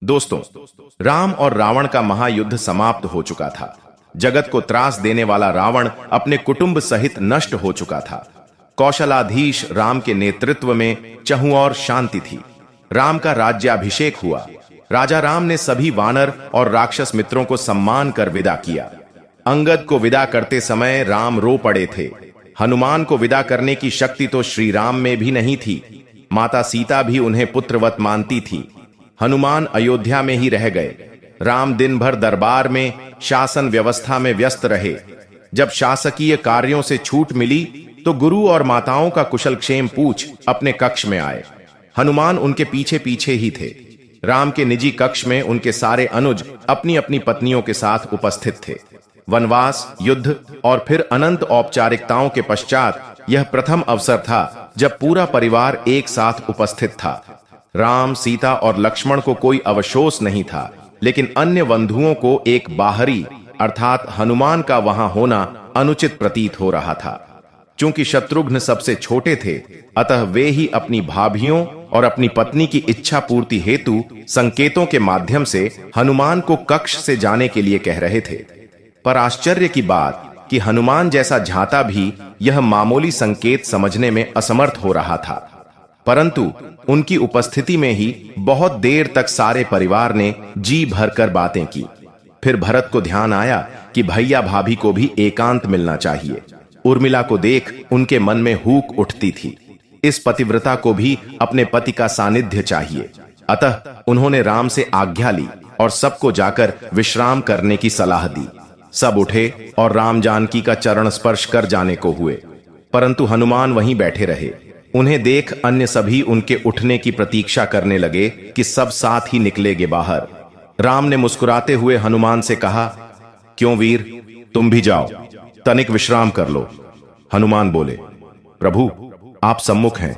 दोस्तों, राम और रावण का महायुद्ध समाप्त हो चुका था। जगत को त्रास देने वाला रावण अपने कुटुंब सहित नष्ट हो चुका था। कौशलाधीश राम के नेतृत्व में चहुओर शांति थी। राम का राज्याभिषेक हुआ। राजा राम ने सभी वानर और राक्षस मित्रों को सम्मान कर विदा किया। अंगद को विदा करते समय राम रो पड़े थे। हनुमान को विदा करने की शक्ति तो श्री राम में भी नहीं थी। माता सीता भी उन्हें पुत्रवत मानती थी। हनुमान अयोध्या में ही रह गए। राम दिन भर दरबार में शासन व्यवस्था में व्यस्त रहे। जब शासकीय कार्यों से छूट मिली तो गुरु और माताओं का कुशल क्षेम पूछ अपने कक्ष में आए। हनुमान उनके पीछे पीछे ही थे। राम के निजी कक्ष में उनके सारे अनुज अपनी अपनी पत्नियों के साथ उपस्थित थे। वनवास, युद्ध और फिर अनंत औपचारिकताओं के पश्चात यह प्रथम अवसर था जब पूरा परिवार एक साथ उपस्थित था। राम, सीता और लक्ष्मण को कोई अवशोष नहीं था, लेकिन अन्य बंधुओं को एक बाहरी अर्थात हनुमान का वहां होना अनुचित प्रतीत हो रहा था। चूंकि शत्रुघ्न सबसे छोटे थे, अतः वे ही अपनी भाभियों और अपनी पत्नी की इच्छा पूर्ति हेतु संकेतों के माध्यम से हनुमान को कक्ष से जाने के लिए कह रहे थे। पर आश्चर्य की बात कि हनुमान जैसा झाता भी यह मामूली संकेत समझने में असमर्थ हो रहा था। परंतु उनकी उपस्थिति में ही बहुत देर तक सारे परिवार ने जी भरकर बातें की। फिर भरत को ध्यान आया कि भैया भाभी को भी एकांत मिलना चाहिए। उर्मिला को देख उनके मन में हूक उठती थी। इस पतिव्रता को भी अपने पति का सानिध्य चाहिए। अतः उन्होंने राम से आज्ञा ली और सबको जाकर विश्राम करने की सलाह दी। सब उठे और राम जानकी का चरण स्पर्श कर जाने को हुए, परंतु हनुमान वहीं बैठे रहे। उन्हें देख अन्य सभी उनके उठने की प्रतीक्षा करने लगे कि सब साथ ही निकलेंगे बाहर। राम ने मुस्कुराते हुए हनुमान से कहा, क्यों वीर, तुम भी जाओ, तनिक विश्राम कर लो। हनुमान बोले, प्रभु आप सम्मुख हैं,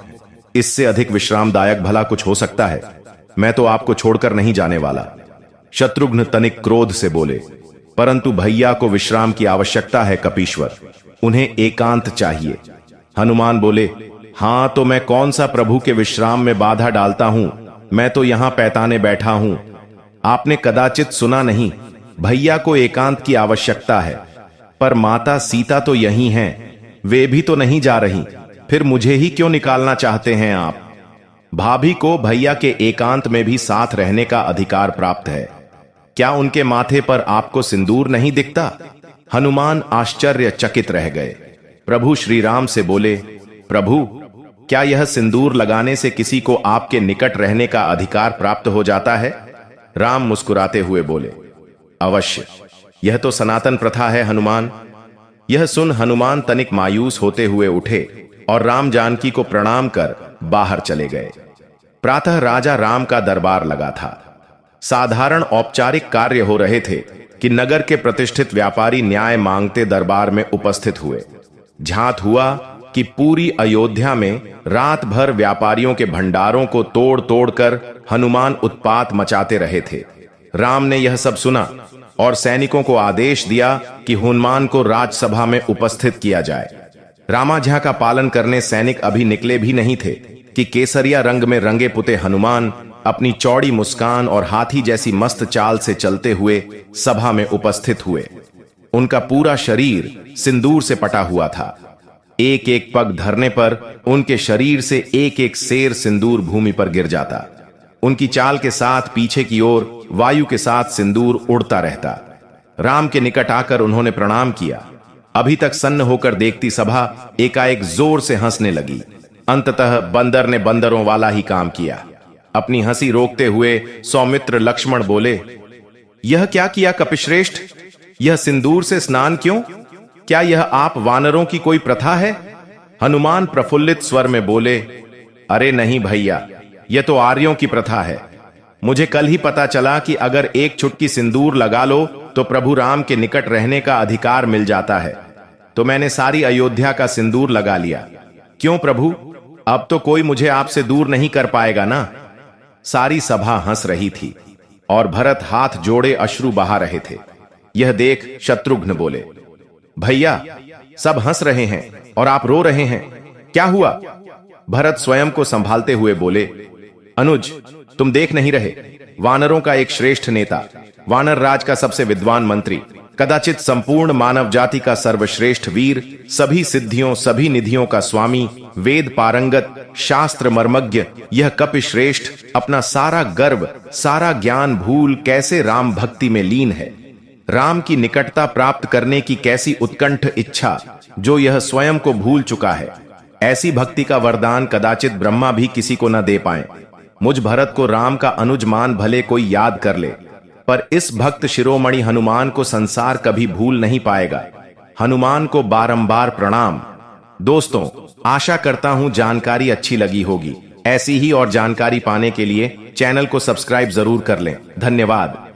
इससे अधिक विश्रामदायक भला कुछ हो सकता है? मैं तो आपको छोड़कर नहीं जाने वाला। शत्रुघ्न तनिक क्रोध से बोले, परंतु भैया को विश्राम की आवश्यकता है कपीश्वर, उन्हें एकांत चाहिए। हनुमान बोले, हां तो मैं कौन सा प्रभु के विश्राम में बाधा डालता हूं, मैं तो यहां पैताने बैठा हूं। आपने कदाचित सुना नहीं, भैया को एकांत की आवश्यकता है, पर माता सीता तो यहीं हैं, वे भी तो नहीं जा रही, फिर मुझे ही क्यों निकालना चाहते हैं आप? भाभी को भैया के एकांत में भी साथ रहने का अधिकार प्राप्त है। क्या उनके माथे पर आपको सिंदूर नहीं दिखता? हनुमान आश्चर्यचकित रह गए। प्रभु श्री राम से बोले, प्रभु क्या यह सिंदूर लगाने से किसी को आपके निकट रहने का अधिकार प्राप्त हो जाता है? राम मुस्कुराते हुए बोले, अवश्य, यह तो सनातन प्रथा है हनुमान। यह सुन हनुमान तनिक मायूस होते हुए उठे और राम जानकी को प्रणाम कर बाहर चले गए। प्रातः राजा राम का दरबार लगा था। साधारण औपचारिक कार्य हो रहे थे कि नगर के प्रतिष्ठित व्यापारी न्याय मांगते दरबार में उपस्थित हुए। झांत हुआ कि पूरी अयोध्या में रात भर व्यापारियों के भंडारों को तोड़ तोड़कर हनुमान उत्पात मचाते रहे थे। राम ने यह सब सुना और सैनिकों को आदेश दिया कि हनुमान को राजसभा में उपस्थित किया जाए। रामाज्ञा का पालन करने सैनिक अभी निकले भी नहीं थे कि केसरिया रंग में रंगे पुते हनुमान अपनी चौड़ी मुस्कान और हाथी जैसी मस्त चाल से चलते हुए सभा में उपस्थित हुए। उनका पूरा शरीर सिंदूर से पटा हुआ था। एक एक पग धरने पर उनके शरीर से एक एक सेर सिंदूर भूमि पर गिर जाता। उनकी चाल के साथ पीछे की ओर वायु के साथ सिंदूर उड़ता रहता। राम के निकट आकर उन्होंने प्रणाम किया। अभी तक सन्न होकर देखती सभा एकाएक जोर से हंसने लगी। अंततः बंदर ने बंदरों वाला ही काम किया। अपनी हंसी रोकते हुए सौमित्र लक्ष्मण बोले, यह क्या किया कपिश्रेष्ठ? यह सिंदूर से स्नान क्यों? क्या यह आप वानरों की कोई प्रथा है? हनुमान प्रफुल्लित स्वर में बोले, अरे नहीं भैया, यह तो आर्यों की प्रथा है। मुझे कल ही पता चला कि अगर एक चुटकी सिंदूर लगा लो तो प्रभु राम के निकट रहने का अधिकार मिल जाता है, तो मैंने सारी अयोध्या का सिंदूर लगा लिया। क्यों प्रभु, अब तो कोई मुझे आपसे दूर नहीं कर पाएगा ना? सारी सभा हंस रही थी और भरत हाथ जोड़े अश्रु बहा रहे थे। यह देख शत्रुघ्न बोले, भैया सब हंस रहे हैं और आप रो रहे हैं, क्या हुआ? भरत स्वयं को संभालते हुए बोले, अनुज तुम देख नहीं रहे, वानरों का एक श्रेष्ठ नेता, वानर राज का सबसे विद्वान मंत्री, कदाचित संपूर्ण मानव जाति का सर्वश्रेष्ठ वीर, सभी सिद्धियों सभी निधियों का स्वामी, वेद पारंगत, शास्त्र मर्मज्ञ, यह कपिश्रेष्ठ अपना सारा गर्व सारा ज्ञान भूल कैसे राम भक्ति में लीन है। राम की निकटता प्राप्त करने की कैसी उत्कंठ इच्छा, जो यह स्वयं को भूल चुका है। ऐसी भक्ति का वरदान कदाचित ब्रह्मा भी किसी को न दे पाए। मुझ भरत को राम का अनुज मान भले कोई याद कर ले, पर इस भक्त शिरोमणि हनुमान को संसार कभी भूल नहीं पाएगा। हनुमान को बारंबार प्रणाम। दोस्तों, आशा करता हूं जानकारी अच्छी लगी होगी। ऐसी ही और जानकारी पाने के लिए चैनल को सब्सक्राइब जरूर कर लें। धन्यवाद।